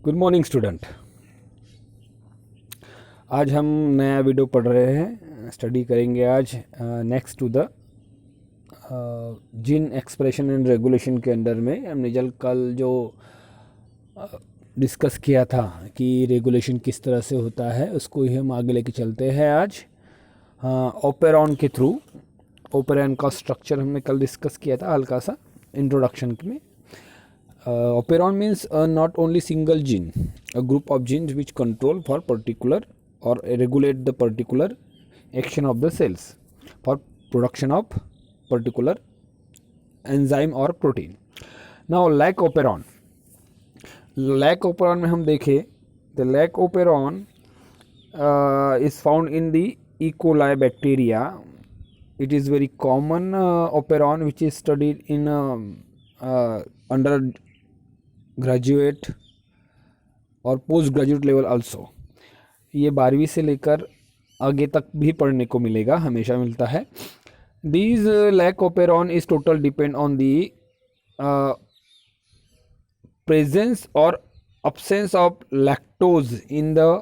Good morning student. आज हम नया वीडियो पढ़ रहे हैं, स्टडी करेंगे आज next to the gene expression and regulation के अंडर में हमने कल जो डिस्कस किया था कि रेगुलेशन किस तरह से होता है उसको ही हम आगे लेके चलते हैं आज ओपेरॉन के थ्रू। ओपेरॉन का स्ट्रक्चर हमने कल डिस्कस किया था हल्का सा इंट्रोडक्शन में। Operon means not only single gene, a group of genes which control for particular or regulate the particular action of the cells for production of particular enzyme or protein. Now lac operon में हम देखें the lac operon is found in the E. coli bacteria. It is very common operon which is studied in under graduate और post graduate level also. ये 12वीं से लेकर आगे तक भी पढ़ने को मिलेगा, हमेशा मिलता है। These lac operon is total depend on the presence और absence of lactose in the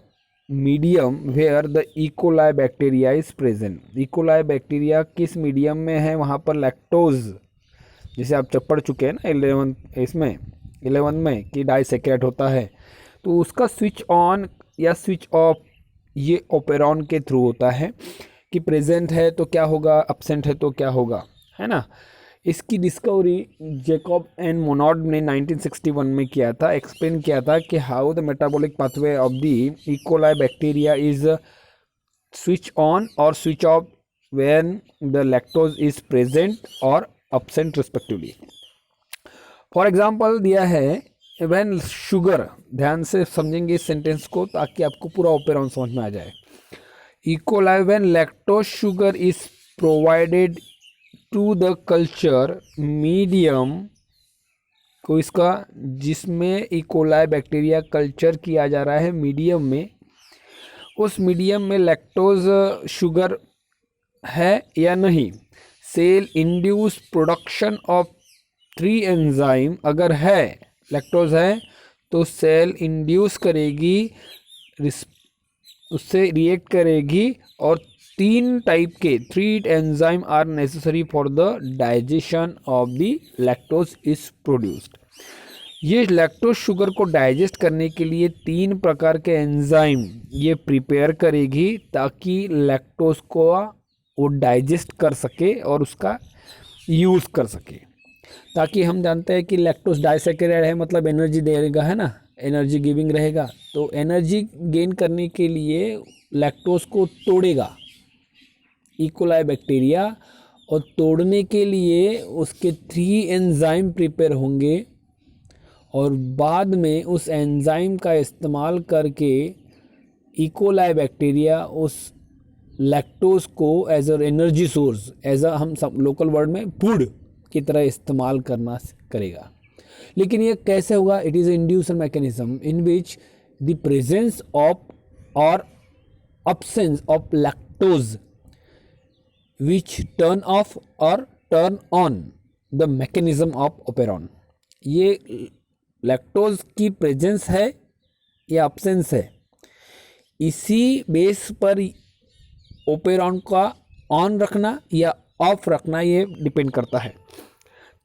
medium where the E coli bacteria is present. E coli bacteria किस मीडियम में है वहाँ पर लैक्टोज, जिसे आप पढ़ चुके हैं ना 11 में कि डाइसेकेट होता है, तो उसका स्विच ऑन या स्विच ऑफ ये ओपेरॉन के थ्रू होता है कि प्रेजेंट है तो क्या होगा, एब्सेंट है तो क्या होगा, है ना। इसकी डिस्कवरी जैकब एन मोनॉड ने 1961 में किया था। एक्सप्लेन किया था कि how the metabolic pathway of the E. coli bacteria is switch on और switch off when the lactose is present और एब्सेंट रिस्पेक्टिवली। फॉर एग्जाम्पल दिया है व्हेन शुगर, ध्यान से समझेंगे इस सेंटेंस को ताकि आपको पूरा ओपेरॉन समझ में आ जाए। E. coli when lactose sugar is provided to the culture medium को, इसका जिसमें ई. coli बैक्टीरिया कल्चर किया जा रहा है मीडियम में, उस मीडियम में लैक्टोज शुगर है या नहीं। Cell induce production of 3 enzyme, अगर है लैक्टोज है तो सेल इंड्यूस करेगी, उससे रिएक्ट करेगी और 3 टाइप के 3 enzyme are necessary for the digestion of the lactose is produced. ये लैक्टोज शुगर को डाइजेस्ट करने के लिए 3 प्रकार के एंजाइम ये प्रिपेयर करेगी ताकि लैक्टोज को वो डाइजेस्ट कर सके और उसका यूज़ कर सके। ताकि हम जानते हैं कि लैक्टोज डाइसैकेराइड है मतलब एनर्जी देगा, है ना, एनर्जी गिविंग रहेगा। तो एनर्जी गेन करने के लिए लैक्टोज को तोड़ेगा ई. coli बैक्टीरिया, और तोड़ने के लिए उसके 3 एंजाइम प्रिपेयर होंगे और बाद में उस एंजाइम का इस्तेमाल करके ई. coli बैक्टीरिया उस लैक्टोज को as a energy source, as a हम सब लोकल वर्ड में फूड की तरह इस्तेमाल करना करेगा। लेकिन ये कैसे होगा? It is inducer mechanism in which the presence of और absence of lactose which turn off और turn on the mechanism of operon. ये लैक्टोज की प्रेजेंस है या absence है, इसी बेस पर ओपेरॉन का ऑन रखना या ऑफ रखना ये डिपेंड करता है।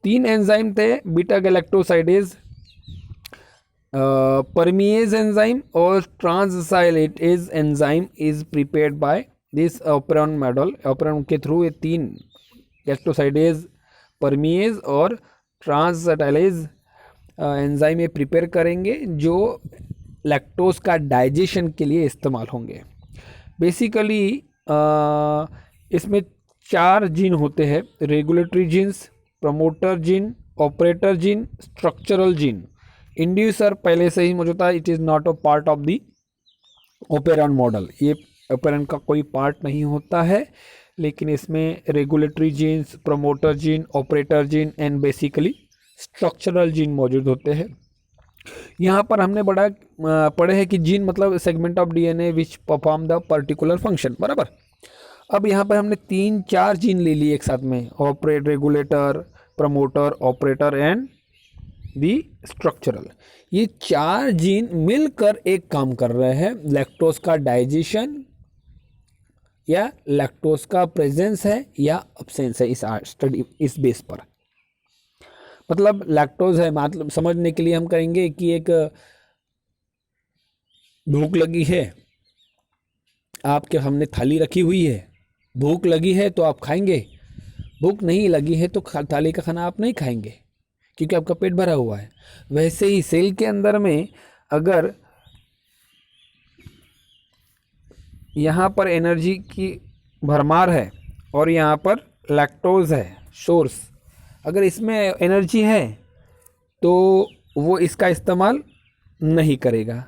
3 एंजाइम थे, बीटा गैलेक्टोसाइडेज, परमिएज एंजाइम और transacetylase enzyme is prepared by this operon model. Operon के थ्रू ये 3 गैलेक्टोसाइडेज, परमिएज और ट्रांससाइलेटेज एंजाइम ये प्रिपेयर करेंगे जो लैक्टोज का डाइजेशन के लिए इस्तेमाल होंगे। बेसिकली इसमें 4 जीन होते हैं, regulatory genes, promoter gene, operator gene, structural gene. Inducer पहले से ही मौजूद है, it is not a part of the operon model. ये ओपेरॉन का कोई पार्ट नहीं होता है, लेकिन इसमें regulatory genes, promoter gene, operator gene and basically structural gene मौजूद होते हैं। यहाँ पर हमने पढ़े हैं कि जीन मतलब segment of DNA which perform the particular function, बराबर। अब यहाँ पर हमने 3-4 जीन ले लिए एक साथ में, operate, regulator, promoter, operator and the structural. ये 4 जीन मिलकर एक काम कर रहे हैं, लैक्टोज का डाइजेशन या लैक्टोज का प्रेजेंस है या अब्सेंस है, इस स्टडी इस बेस पर। मतलब लैक्टोज है, मतलब समझने के लिए हम करेंगे कि एक भूख लगी है, आपके हमने थाली रखी हुई है, भूख लगी है तो आप खाएंगे, भूख नहीं लगी है तो थाली का खाना आप नहीं खाएंगे क्योंकि आपका पेट भरा हुआ है। वैसे ही सेल के अंदर में अगर यहाँ पर एनर्जी की भरमार है और यहाँ पर लैक्टोज है सोर्स, अगर इसमें एनर्जी है तो वो इसका इस्तेमाल नहीं करेगा,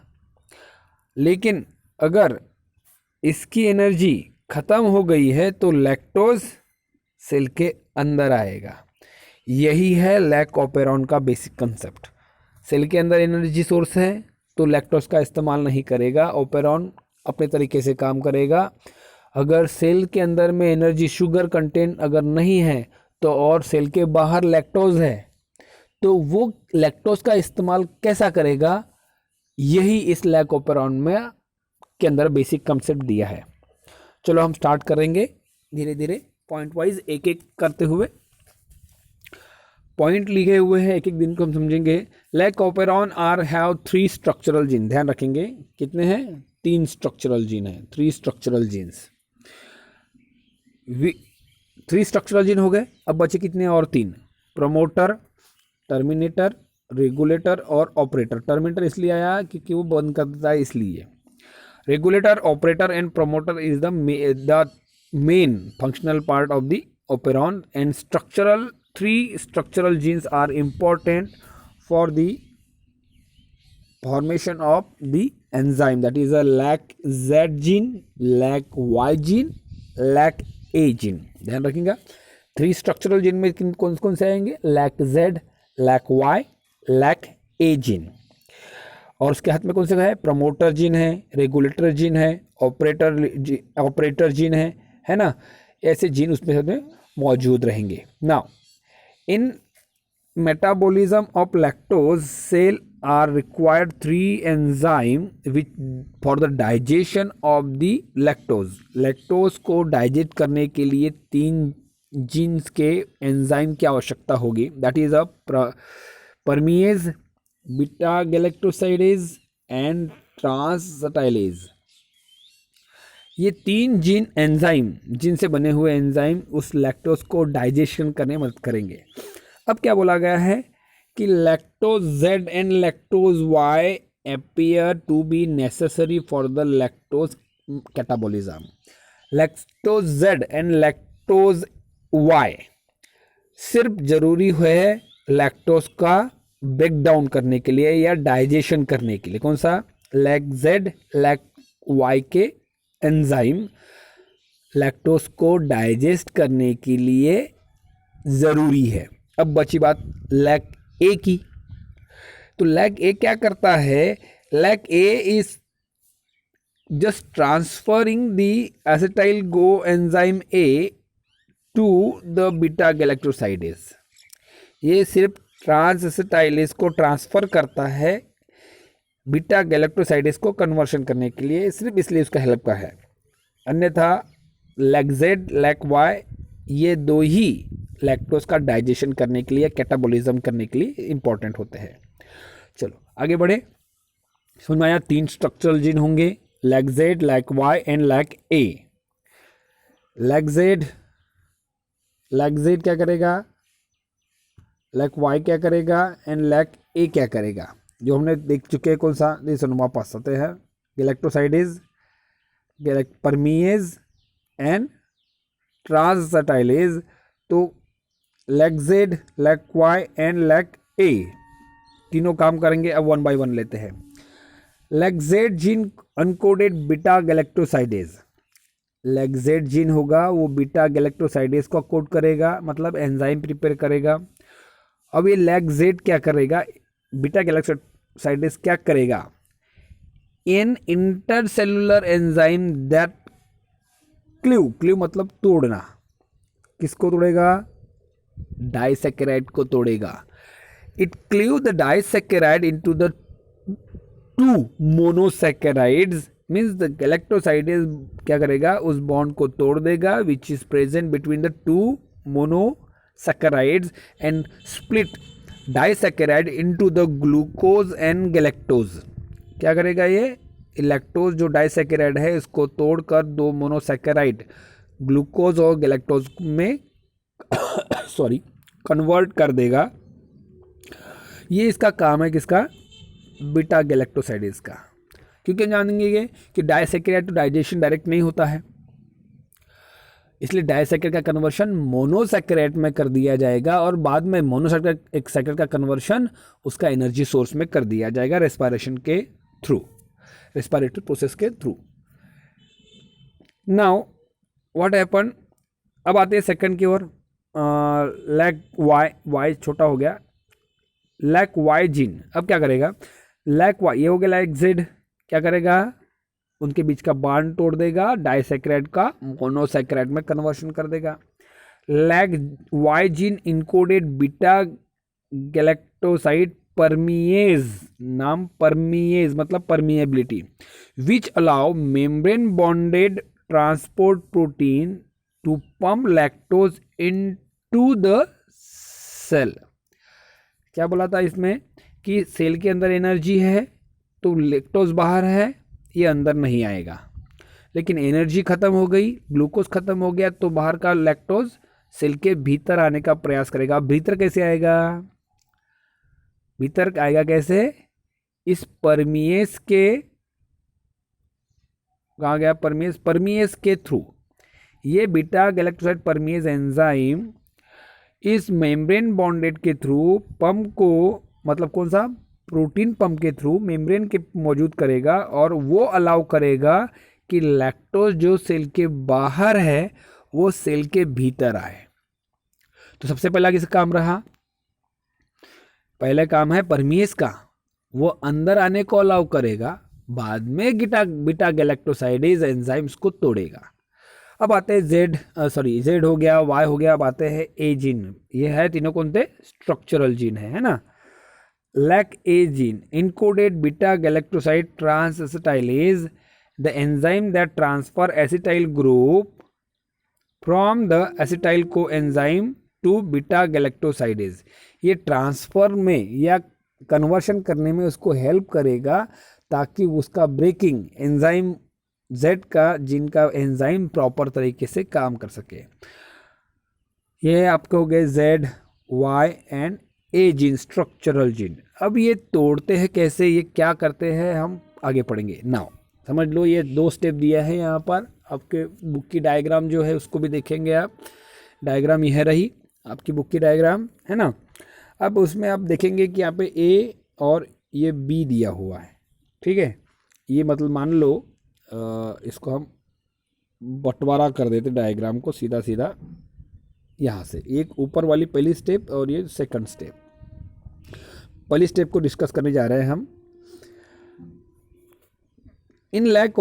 लेकिन अगर इसकी एनर्जी ख़त्म हो गई है तो लैक्टोज सेल के अंदर आएगा। यही है लैक ऑपेरॉन का बेसिक कंसेप्ट। सेल के अंदर एनर्जी सोर्स है तो लैक्टोज का इस्तेमाल नहीं करेगा, ऑपेरॉन अपने तरीके से काम करेगा। अगर सेल के अंदर में एनर्जी शुगर कंटेंट अगर नहीं है तो और सेल के बाहर लैक्टोज है तो वो लैक्टोज का इस्तेमाल कैसा करेगा, यही इस लैक ऑपेरॉन में के अंदर बेसिक कंसेप्ट दिया है। चलो हम स्टार्ट करेंगे धीरे धीरे पॉइंट वाइज एक एक करते हुए। पॉइंट लिखे हुए हैं, एक एक दिन को हम समझेंगे। Lac operon are have 3 structural gene, ध्यान रखेंगे कितने हैं, 3 स्ट्रक्चरल जीन है, 3 स्ट्रक्चरल जीन्स। 3 स्ट्रक्चरल जीन हो गए, अब बचे कितने और 3, प्रमोटर, टर्मिनेटर, रेगुलेटर और ऑपरेटर। टर्मिनेटर इसलिए आया क्योंकि वो बंद करता है इसलिए। Regulator, operator and promoter is the main functional part of the operon, and 3 structural genes are important for the formation of the enzyme, that is a LAC-Z gene, LAC-Y gene, LAC-A gene। ध्यान रखिएगा 3 structural gene में कौन कौन से आएंगे, LAC-Z, LAC-Y, LAC-A gene. और उसके हाथ में कौन से है, प्रमोटर जीन है, रेगुलेटर जीन है, ऑपरेटर जीन है ना, ऐसे जीन उसमें मौजूद रहेंगे। Now in metabolism of lactose cell are required 3 enzyme which for the digestion of the lactose. Lactose को डाइजेस्ट करने के लिए 3 जीन्स के एंजाइम की आवश्यकता होगी, that is a permease, beta galactosidase and transacetylase. ये 3 जीन एंजाइम, जिनसे बने हुए एंजाइम उस लैक्टोज को डाइजेशन करने में मदद करेंगे। अब क्या बोला गया है कि lactose Z and lactose Y appear to be necessary for the lactose catabolism। Lactose Z and lactose Y सिर्फ जरूरी है लैक्टोज का ब्रेक डाउन करने के लिए या डाइजेशन करने के लिए। कौन सा, LAC-Z, LAC-Y के एंजाइम लैक्टोज को डाइजेस्ट करने के लिए ज़रूरी है। अब बची बात LAC-A की, तो LAC-A क्या करता है, LAC-A is just transferring the acetyl co enzyme A to the beta galactosidase. ये सिर्फ ट्रांसएसिटाइलेज को ट्रांसफर करता है बीटा गैलेक्टोसाइडेज को कन्वर्शन करने के लिए, सिर्फ इसलिए उसका हेल्प का है। अन्यथा LAC-Z, LAC-Y ये 2 ही लैक्टोज का डाइजेशन करने के लिए, कैटाबॉलिज्म करने के लिए इंपॉर्टेंट होते हैं। चलो आगे बढ़े, समझ में आया 3 स्ट्रक्चरल जीन होंगे, LAC-Z, LAC-Y and LAC-A। LAC-Z क्या करेगा, LAC-Y क्या करेगा एंड LAC-A क्या करेगा, जो हमने देख चुके हैं। कौन सा, वापस आते हैं, गैलेक्टोसाइडेज, परमिएज एंड ट्रांसएटाइलेज। तो LAC-Z, LAC-Y एंड LAC-A तीनों काम करेंगे। अब 1 बाय 1 लेते हैं। LAC-Z gene uncoded beta galactosidase. LAC-Z gene होगा वो बीटा गैलेक्टोसाइडेज को कोड करेगा, मतलब एंजाइम प्रिपेयर करेगा। अब ये LAC-Z क्या करेगा, बीटा गैलेक्टोसाइडेज क्या करेगा, in intercellular enzyme that cleave मतलब तोड़ना, किसको तोड़ेगा, डाइसैकेराइड को तोड़ेगा। It cleave the disaccharide into the two monosaccharides, means the galactosidase क्या करेगा, उस बॉन्ड को तोड़ देगा which is present between the two monosaccharides and split disaccharide into the glucose and galactose. क्या करेगा ये, लैक्टोज जो डाइसैकेराइड है इसको तोड़कर दो मोनोसैकेराइड ग्लूकोज और गैलेक्टोज में सॉरी कन्वर्ट कर देगा। ये इसका काम है किसका, बीटा गैलेक्टोसाइडेज का। क्योंकि जानेंगे कि डाइसैकेराइड तो डाइजेशन डायरेक्ट नहीं होता है, इसलिए डाइसैकेराइड का कन्वर्शन मोनोसैकेराइड में कर दिया जाएगा और बाद में मोनोसैकेराइड एक सैकेराइड का कन्वर्शन उसका एनर्जी सोर्स में कर दिया जाएगा रेस्पिरेशन के थ्रू, रेस्पिरेटरी प्रोसेस के थ्रू। नाउ व्हाट हैपन, अब आते हैं सेकंड की ओर। लैक वाई छोटा हो गया, लैक वाई जीन अब क्या करेगा, लैक वाई ये हो गया लैक जेड, क्या करेगा, उनके बीच का बॉन्ड तोड़ देगा, डाइसैकेराइड का मोनोसैकेराइड में कन्वर्शन कर देगा। Lac Y gene encoded beta galactoside permease, नाम परमिएज मतलब permeability, which allow membrane bonded transport protein to pump lactose into the cell. क्या बोला था इसमें कि सेल के अंदर एनर्जी है तो लैक्टोज बाहर है, ये अंदर नहीं आएगा, लेकिन एनर्जी खत्म हो गई, ग्लूकोज खत्म हो गया तो बाहर का लैक्टोज सेल के भीतर आने का प्रयास करेगा। भीतर कैसे आएगा, भीतर आएगा कैसे, इस परमिएस के, कहाँ गया परमिएस, परमिएस के थ्रू। ये बीटा गैलेक्टोसाइड परमिएज एंजाइम इस मेम्ब्रेन बॉन्डेड के थ्रू पंप को, मतलब कौन सा, प्रोटीन पंप के थ्रू मेम्ब्रेन के मौजूद करेगा और वो अलाउ करेगा कि लैक्टोज जो सेल के बाहर है वो सेल के भीतर आए। तो सबसे पहला किसका काम रहा, पहले काम है परमिएस का, वो अंदर आने को अलाउ करेगा, बाद में बीटा गैलेक्टोसाइडेज एंजाइम्स को तोड़ेगा। अब आते हैं जेड हो गया, वाई हो गया, अब आते हैं ए जीन। ये है तीनों कौन थे, स्ट्रक्चरल जीन है ना। Lac A gene encoded beta galactoside transacetylase, the enzyme that transfer acetyl group from the acetyl coenzyme to beta galactosidase. ये ट्रांसफर में या कन्वर्शन करने में उसको हेल्प करेगा ताकि उसका ब्रेकिंग एंजाइम जेड का जीन का एंजाइम प्रॉपर तरीके से काम कर सके। ये आपके हो गए Z, Y and A gene, structural gene. अब ये तोड़ते हैं कैसे, ये क्या करते हैं, हम आगे पढ़ेंगे। नाउ समझ लो, ये 2 स्टेप दिया है यहाँ पर, आपके बुक की डायग्राम जो है उसको भी देखेंगे आप। डायग्राम यह रही आपकी बुक की डायग्राम है ना। अब उसमें आप देखेंगे कि यहाँ पे ए और ये बी दिया हुआ है, ठीक है। ये मतलब मान लो इसको हम बंटवारा कर देते डायग्राम को, सीधा सीधा यहाँ से, एक ऊपर वाली पहली स्टेप और ये सेकंड स्टेप। पहली स्टेप को डिस्कस करने जा रहे हैं हम। In lac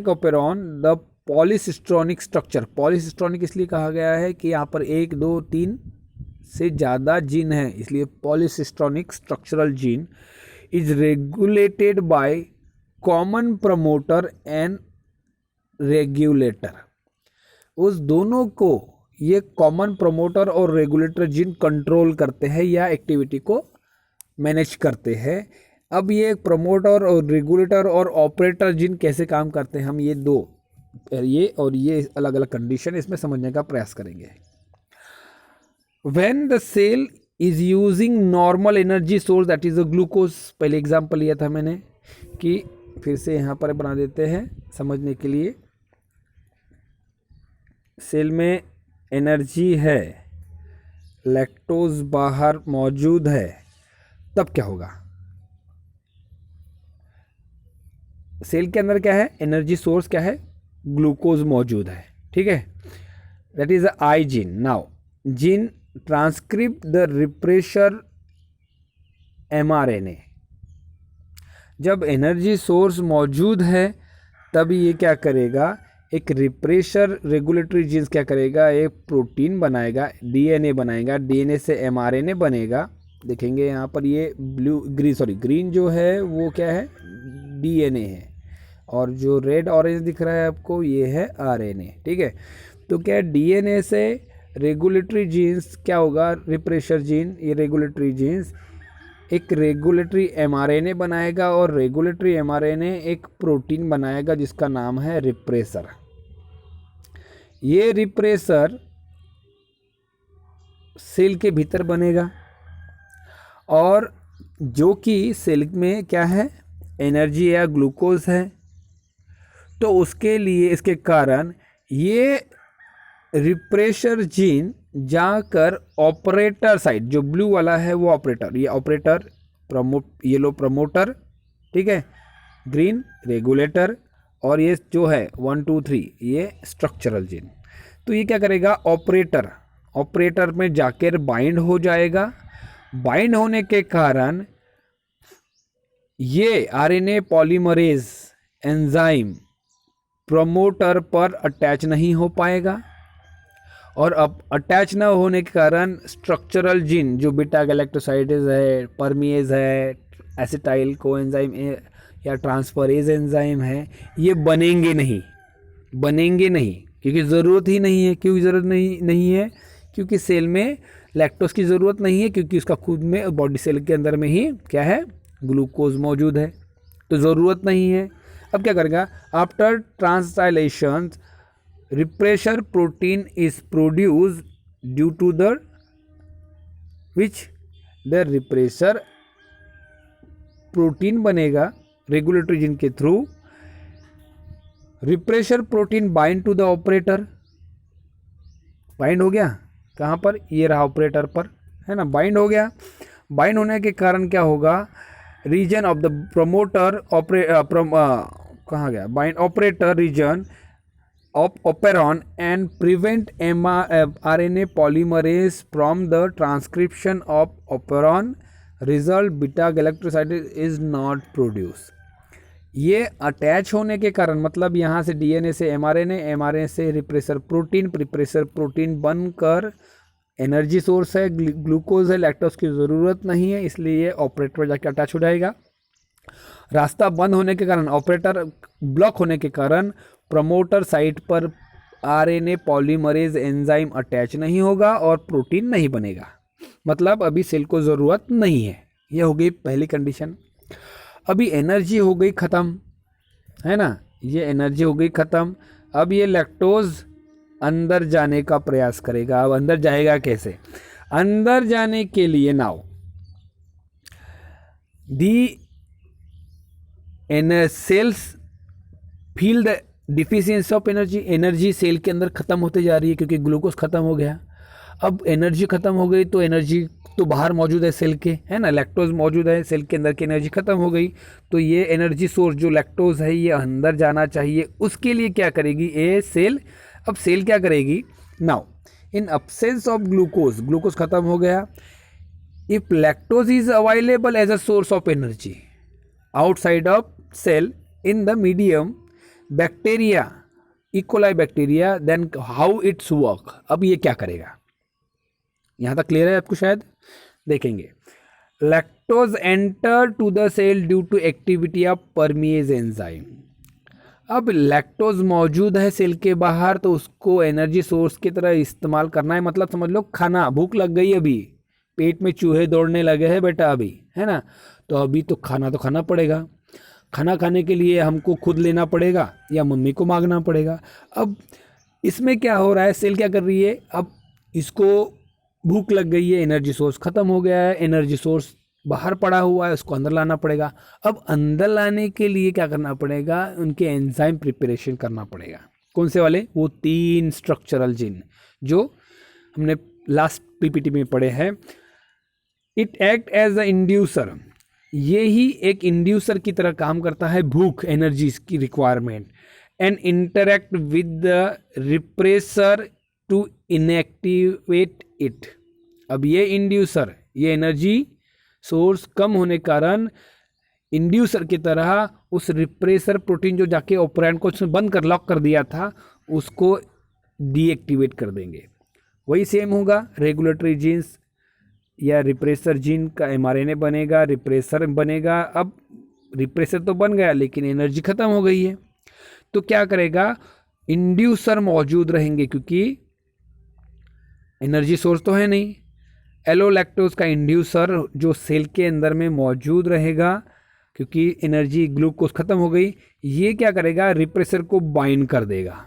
operon the polycistronic structure, polycistronic इसलिए कहा गया है कि यहाँ पर 1, 2, 3 से ज़्यादा जीन है, इसलिए polycistronic structural gene is regulated by common promoter and regulator. उस दोनों को ये कॉमन प्रमोटर और रेगुलेटर जीन कंट्रोल करते हैं या एक्टिविटी को मैनेज करते हैं। अब ये प्रमोटर और रेगुलेटर और ऑपरेटर जीन कैसे काम करते हैं, हम ये अलग अलग कंडीशन इसमें समझने का प्रयास करेंगे। When the cell is using normal energy source that is a glucose, पहले एग्जांपल लिया था मैंने, कि फिर से यहाँ पर बना देते हैं समझने के लिए। सेल में एनर्जी है, लैक्टोज बाहर मौजूद है, तब क्या होगा, सेल के अंदर क्या है, एनर्जी सोर्स क्या है, ग्लूकोज मौजूद है, ठीक है। That is I gene. Now gene transcript the refresher mRNA। जब एनर्जी सोर्स मौजूद है तब ये क्या करेगा, एक रिप्रेशर रेगुलेटरी जीन्स क्या करेगा, एक प्रोटीन बनाएगा, डीएनए बनाएगा, डीएनए से एमआरएनए बनेगा। देखेंगे यहाँ पर ये ग्रीन जो है वो क्या है, डीएनए है, और जो रेड ऑरेंज दिख रहा है आपको ये है आरएनए। ठीक है, तो क्या डीएनए से रेगुलेटरी जीन्स क्या होगा, रिप्रेशर जीन, ये रेगुलेटरी जीन्स एक रेगुलेटरी एमआरएनए बनाएगा, और रेगुलेटरी एमआरएनए एक प्रोटीन बनाएगा जिसका नाम है रिप्रेसर। ये रिप्रेसर सेल के भीतर बनेगा, और जो कि सेल में क्या है, एनर्जी या ग्लूकोज है, तो उसके लिए इसके कारण ये रिप्रेशर जीन जाकर ऑपरेटर साइड, जो ब्लू वाला है वो ऑपरेटर, ये ऑपरेटर येलो प्रमोटर, ठीक है, ग्रीन रेगुलेटर, और ये जो है 1 2 3 ये स्ट्रक्चरल जीन। तो ये क्या करेगा, ऑपरेटर में जाकर बाइंड हो जाएगा। बाइंड होने के कारण ये आरएनए पॉलीमरेज एंजाइम प्रमोटर पर अटैच नहीं हो पाएगा, और अब अटैच ना होने के कारण स्ट्रक्चरल जीन जो बीटा गैलेक्टोसाइडेज है, परमिएज है, एसिटाइल कोएंजाइम या ट्रांसफरेज एंजाइम है, ये बनेंगे नहीं, क्योंकि ज़रूरत ही नहीं है। क्यों ज़रूरत नहीं है? क्योंकि सेल में लैक्टोज की ज़रूरत नहीं है, क्योंकि उसका खुद में बॉडी सेल के अंदर में ही क्या है, ग्लूकोज मौजूद है, तो ज़रूरत नहीं है। अब क्या करेगा, after translation repressor protein is produce due to the repressor protein बनेगा रेगुलेटरी जीन के through. Repressor protein bind to the operator, bind हो गया कहाँ पर, ये रहा ऑपरेटर पर, है ना, बाइंड हो गया। बाइंड होने के कारण क्या होगा, रीजन ऑफ द प्रमोटर कहाँ गया, bind operator region of operon and prevent RNA polymerase from the transcription of operon, result beta galactosidase is not produced। ये अटैच होने के कारण, मतलब यहाँ से डीएनए से एमआरएनए, एमआरएनए से रिप्रेशर प्रोटीन बनकर एनर्जी सोर्स है, ग्लूकोज है, लैक्टोज की ज़रूरत नहीं है, इसलिए ये ऑपरेटर पर जाकर अटैच हो जाएगा। रास्ता बंद होने के कारण, ऑपरेटर ब्लॉक होने के कारण प्रमोटर साइट पर आरएनए पॉलीमरेज एंजाइम अटैच नहीं होगा और प्रोटीन नहीं बनेगा, मतलब अभी सेल को ज़रूरत नहीं है। यह हो गई पहली कंडीशन। अभी एनर्जी हो गई ख़त्म, है ना, ये एनर्जी हो गई ख़त्म। अब ये लैक्टोज अंदर जाने का प्रयास करेगा। अब अंदर जाएगा कैसे, अंदर जाने के लिए now the cells feel the deficiency of energy cell के अंदर ख़त्म होते जा रही है, क्योंकि ग्लूकोज ख़त्म हो गया। अब एनर्जी ख़त्म हो गई तो एनर्जी तो बाहर मौजूद है सेल के, है ना, लैक्टोज मौजूद है, सेल के अंदर की एनर्जी ख़त्म हो गई, तो ये एनर्जी सोर्स जो लैक्टोज है ये अंदर जाना चाहिए। उसके लिए क्या करेगी ये सेल, अब सेल क्या करेगी, now in absence of glucose ख़त्म हो गया, if lactose is available as a source of energy outside of cell in the medium bacteria, E coli bacteria, then how it's work. अब ये क्या करेगा, यहां तक क्लियर है आपको शायद, देखेंगे। Lactose enter to the cell due to activity of permease enzyme. अब लैक्टोज मौजूद है सेल के बाहर, तो उसको एनर्जी सोर्स की तरह इस्तेमाल करना है, मतलब समझ लो खाना, भूख लग गई, अभी पेट में चूहे दौड़ने लगे हैं बेटा अभी, है ना, तो अभी तो खाना पड़ेगा। खाना खाने के लिए हमको खुद लेना पड़ेगा या मम्मी को मांगना पड़ेगा। अब इसमें क्या हो रहा है, सेल क्या कर रही है, अब इसको भूख लग गई है, एनर्जी सोर्स ख़त्म हो गया है, एनर्जी सोर्स बाहर पड़ा हुआ है, उसको अंदर लाना पड़ेगा। अब अंदर लाने के लिए क्या करना पड़ेगा, उनके एंजाइम प्रिपरेशन करना पड़ेगा। कौन से वाले, वो 3 स्ट्रक्चरल जीन जो हमने लास्ट पीपीटी में पढ़े हैं। It act as a inducer, ये ही एक इंड्यूसर की तरह काम करता है, भूख एनर्जी की requirement, and interact with the repressor to inactivate it. अब ये इंड्यूसर, ये एनर्जी सोर्स कम होने के कारण इंड्यूसर की तरह उस रिप्रेसर प्रोटीन जो जाके ऑपरेंड को उसने बंद कर लॉक कर दिया था उसको डीएक्टिवेट कर देंगे। वही सेम होगा, रेगुलेटरी जीन्स या रिप्रेसर जीन का एमआरएनए बनेगा, रिप्रेसर बनेगा। अब रिप्रेसर तो बन गया लेकिन एनर्जी खत्म हो गई है, तो क्या करेगा, इंड्यूसर मौजूद रहेंगे क्योंकि एनर्जी सोर्स तो है नहीं। एलो लैक्टोज का इंड्यूसर जो सेल के अंदर में मौजूद रहेगा क्योंकि एनर्जी ग्लूकोज खत्म हो गई, ये क्या करेगा, रिप्रेसर को बाइंड कर देगा,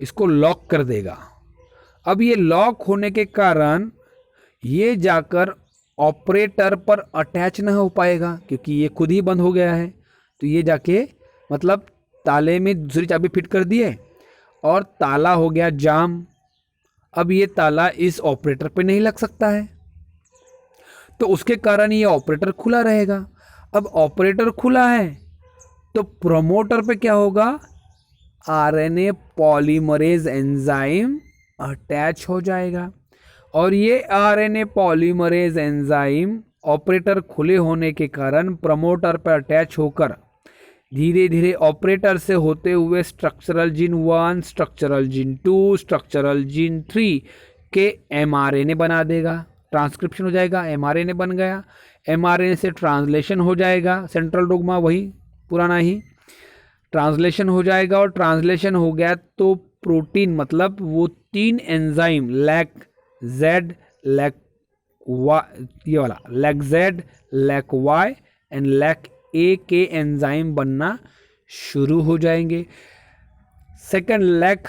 इसको लॉक कर देगा। अब ये लॉक होने के कारण ये जाकर ऑपरेटर पर अटैच ना हो पाएगा क्योंकि ये खुद ही बंद हो गया है। तो ये जाके मतलब ताले में दूसरी चाबी फिट कर दिए और ताला हो गया जाम। अब ये ताला इस ऑपरेटर पे नहीं लग सकता है, तो उसके कारण ये ऑपरेटर खुला रहेगा। अब ऑपरेटर खुला है तो प्रोमोटर पे क्या होगा, आरएनए पॉलीमरेज एंजाइम अटैच हो जाएगा और ये आरएनए पॉलीमरेज एंजाइम ऑपरेटर खुले होने के कारण प्रमोटर पर अटैच होकर धीरे धीरे ऑपरेटर से होते हुए structural gene 1, structural gene 2, structural gene 3 के एमआरएनए बना देगा। ट्रांसक्रिप्शन हो जाएगा, एमआरएनए बन गया, एमआरएनए से ट्रांसलेशन हो जाएगा, सेंट्रल डोग्मा वही पुराना ही, ट्रांसलेशन हो जाएगा और ट्रांसलेशन हो गया तो प्रोटीन मतलब वो 3 enzyme lac Z, lac Y, ये वाला lac Z, lac Y and lac A के एंजाइम बनना शुरू हो जाएंगे। सेकंड लैक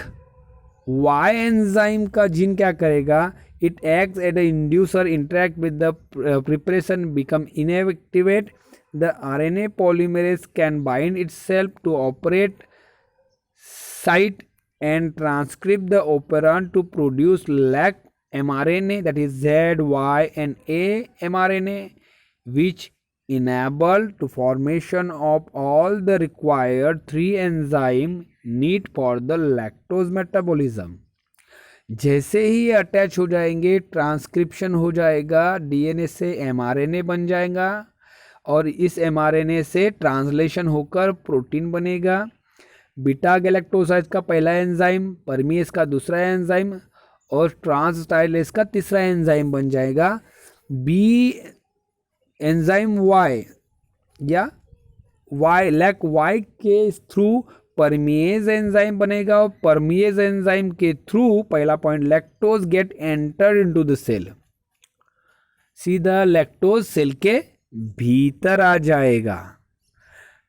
वाई एंजाइम का जीन क्या करेगा, it acts at the inducer, interact with the preparation, become inactivate, the RNA polymerase can bind itself to operate site and transcript the operand to produce lac mRNA, that is Z, Y and A mRNA, which enable to formation of all the required 3 enzyme need for the lactose metabolism। जैसे ही attach हो जाएंगे transcription हो जाएगा, DNA से mRNA बन जाएगा और इस एमआरएनए से ट्रांसलेशन होकर प्रोटीन बनेगा। बीटा गैलेक्टोसाइड का पहला एंजाइम, परमीएस का दूसरा एंजाइम और ट्रांसस्टाइलेज का तीसरा एंजाइम बन जाएगा। बी एंजाइम वाई या वाई लैक वाई के थ्रू परमीएज एंजाइम बनेगा और परमीएज एंजाइम के थ्रू पहला point lactose get enter into the cell, सीधा लैक्टोज सेल के भीतर आ जाएगा।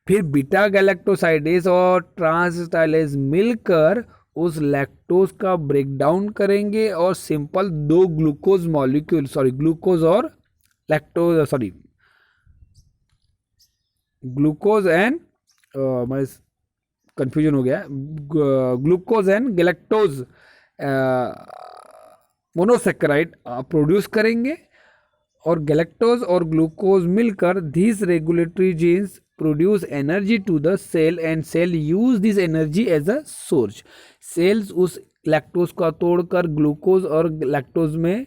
फिर बीटा गैलेक्टोसाइडेज और ट्रांसस्टाइलेज मिलकर उस लैक्टोज का ब्रेकडाउन करेंगे और सिंपल 2 ग्लूकोज मॉलिक्यूल, ग्लूकोज और लैक्टोज, ग्लूकोज एंड मैं कंफ्यूजन हो गया, glucose and galactose monosaccharide produce करेंगे और गैलेक्टोज और ग्लूकोज मिलकर these regulatory genes produce energy to the cell and cell use this energy as a source। Cells उस lactose का तोड़कर ग्लूकोज और लैक्टोज में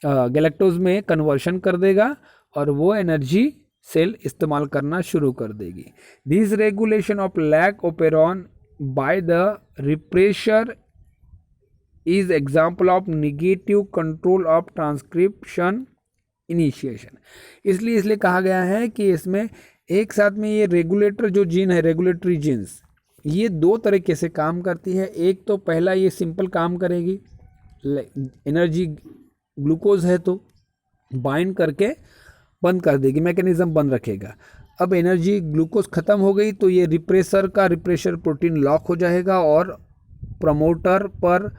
गैलेक्टोज में कन्वर्शन कर देगा और वो एनर्जी सेल इस्तेमाल करना शुरू कर देगी। This regulation of lac operon by the refresher is example of negative control of transcription initiation. इसलिए कहा गया है कि इसमें एक साथ में ये रेगुलेटर जो जीन है, रेगुलेटरी जीन्स, ये 2 तरीके से काम करती है। एक तो पहला ये सिंपल काम करेगी, एनर्जी ग्लूकोज है तो बाइंड करके बंद कर देगी, मैकेनिज्म बंद रखेगा। अब एनर्जी ग्लूकोज ख़त्म हो गई तो ये रिप्रेसर प्रोटीन लॉक हो जाएगा और प्रमोटर पर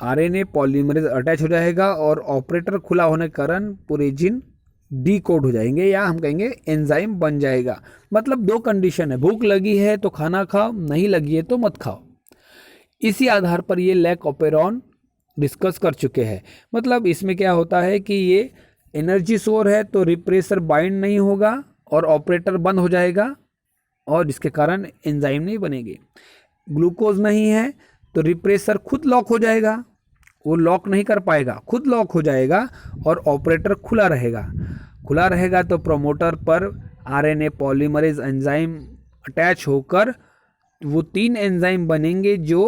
आरएनए पॉलीमरेज अटैच हो जाएगा और ऑपरेटर खुला होने के कारण पूरे जीन डीकोड हो जाएंगे या हम कहेंगे एंजाइम बन जाएगा। मतलब 2 कंडीशन है, भूख लगी है तो खाना खाओ, नहीं लगी है तो मत खाओ। इसी आधार पर ये लैक ओपेरॉन डिस्कस कर चुके हैं। मतलब इसमें क्या होता है कि ये एनर्जी सोर है तो रिप्रेसर बाइंड नहीं होगा और ऑपरेटर बंद हो जाएगा और जिसके कारण एंजाइम नहीं बनेगी। ग्लूकोज नहीं है तो रिप्रेसर खुद लॉक हो जाएगा वो लॉक नहीं कर पाएगा, खुद लॉक हो जाएगा और ऑपरेटर खुला रहेगा। खुला रहेगा तो प्रोमोटर पर आरएनए पॉलीमरेज एंजाइम अटैच होकर वो 3 एंजाइम बनेंगे जो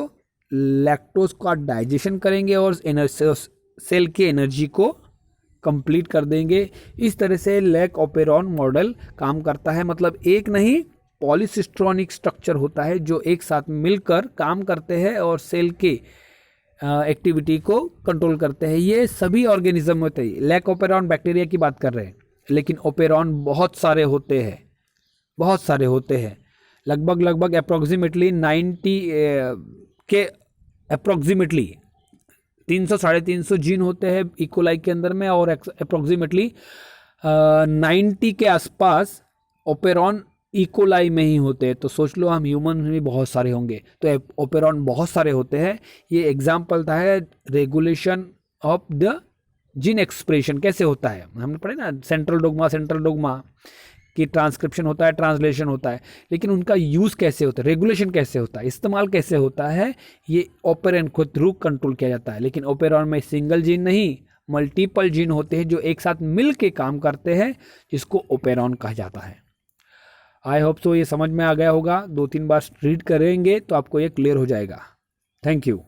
लैक्टोज का डाइजेशन करेंगे और सेल की एनर्जी को कंप्लीट कर देंगे। इस तरह से लैक ओपेरॉन मॉडल काम करता है। मतलब एक नहीं, पॉलीसिस्ट्रॉनिक स्ट्रक्चर होता है जो एक साथ मिलकर काम करते हैं और सेल के एक्टिविटी को कंट्रोल करते हैं। ये सभी ऑर्गेनिज्म होते हैं। लैक ओपेरॉन बैक्टीरिया की बात कर रहे हैं, लेकिन ओपेरॉन बहुत सारे होते हैं, बहुत सारे होते हैं। लगभग अप्रोक्सीमेटली 90 के अप्रोक्सीमेटली 300-350 जीन होते हैं इकोलाई के अंदर में, और अप्रोक्सीमेटली 90 के आसपास ओपेरॉन इकोलाई में ही होते हैं। तो सोच लो हम ह्यूमन में भी बहुत सारे होंगे, तो ओपेरॉन बहुत सारे होते हैं। ये एग्जाम्पल था है regulation of the gene expression कैसे होता है। हमने पढ़े ना सेंट्रल डोग्मा कि ट्रांसक्रिप्शन होता है, ट्रांसलेशन होता है, लेकिन उनका यूज़ कैसे होता है, रेगुलेशन कैसे होता है, इस्तेमाल कैसे होता है, ये ओपेरॉन को थ्रू कंट्रोल किया जाता है। लेकिन ओपेरॉन में सिंगल जीन नहीं, मल्टीपल जीन होते हैं जो एक साथ मिल के काम करते हैं, जिसको ओपेरॉन कहा जाता है। आई होप सो ये समझ में आ गया होगा। 2-3 बार रीड करेंगे तो आपको ये क्लियर हो जाएगा। Thank you.